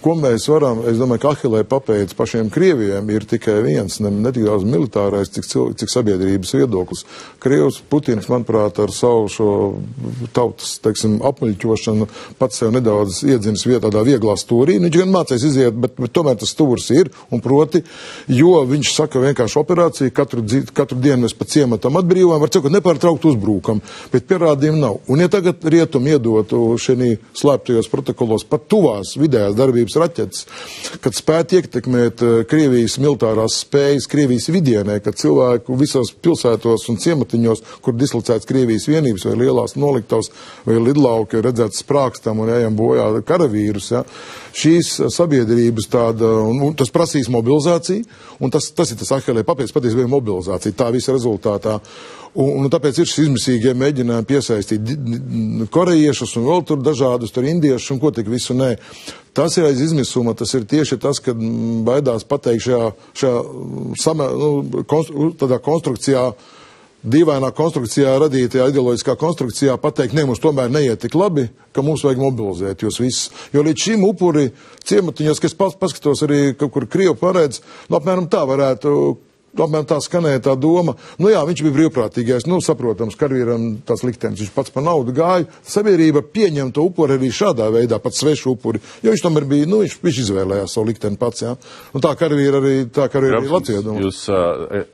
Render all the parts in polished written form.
ko mēs varam, es domāju, ka Ahilē papēdis pašiem Krievijiem ir tikai viens, ne tik daudz militārais, cik sabiedrības viedoklis. Krievs Putins, manuprāt, ar savu šo tautas, teiksim, apmuļķošanu pats sev nedaudz iedzinis vietā tādā vieglā stūrī. Viņš gan mācēs iziet, bet tomēr tas stūrs ir, un proti, jo viņš saka vienkārši operāciju, katru dienu mēs pa ciematam atbrīvojam, var cikot nepārtraukt uzbrūkam, bet pierādījumu nav. Un ja tagad rietumi iedotu šī slēptajos protokolos pat tuvās vidējās darbības raķetes, kad spētu ietekmēt Krievijas militārās spējas Krievijas vidienē, kad cilvēku visos pilsētos un ciematiņos, kur dislocēts Krievijas vienības vai lielās noliktavas vai lidlauki, redzēts sprākstam un ejam bojā karavīrus, ja, šīs sabiedrības tāda, un tas prasīs mobilizāciju, un tas ir tas Ahilē papēdis, patiesībā mobilizācija, tā visa rezultātā. Un tāpēc ir šis izmisīgie mēģinājumi piesaistīt korejiešus un vēl tur dažādus, tur indiešus un ko tik visu nē. Tas ir aiz izmisuma, tas ir tieši tas, kad baidās pateikt tādā konstrukcijā, dīvainā konstrukcijā, radītajā ideoloģiskā konstrukcijā pateikt, ne, mums tomēr neiet tik labi, ka mums vajag mobilizēt jūs visus. Jo līdz šim upuri ciematiņos, kas paskatos arī, kur Krievu paredz, apmēram tā varētu, apmēram tā skanēja tā doma, nu jā, viņš bija brīvprātīgais, nu saprotams, karavīram tās liktenis, viņš pats par naudu gāja, sabiedrība pieņem to upuri arī šādā veidā, pat svešu upuri, jo viņš tomēr bija, nu viņš izvēlējās savu likteni pats, jā. Un tā karavīra arī Latvijā domā. Jūs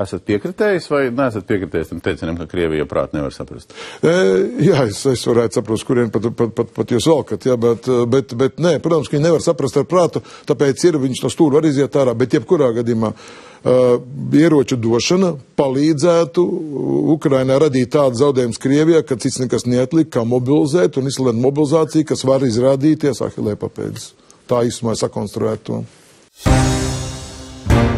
esat piekritējis vai neesat piekritējis tam teicienam, ka Krievija prāt nevar saprast? Jā, es varētu saprast, kurien pat jūs valkat, jā, bet nē, protams, ka viņi nevar saprast ar prātu, tāpēc ir, viņš no stūra var iziet ārā, bet jebkurā gadījumā ieroču došana palīdzētu Ukrainai radīt tādu zaudējumus Krievijā, ka cits nekas neatlika, kā mobilizēt un izslēgt mobilizāciju, kas var izrādīties Ahilē papēdis. Tā īsumā sakonstruēt to.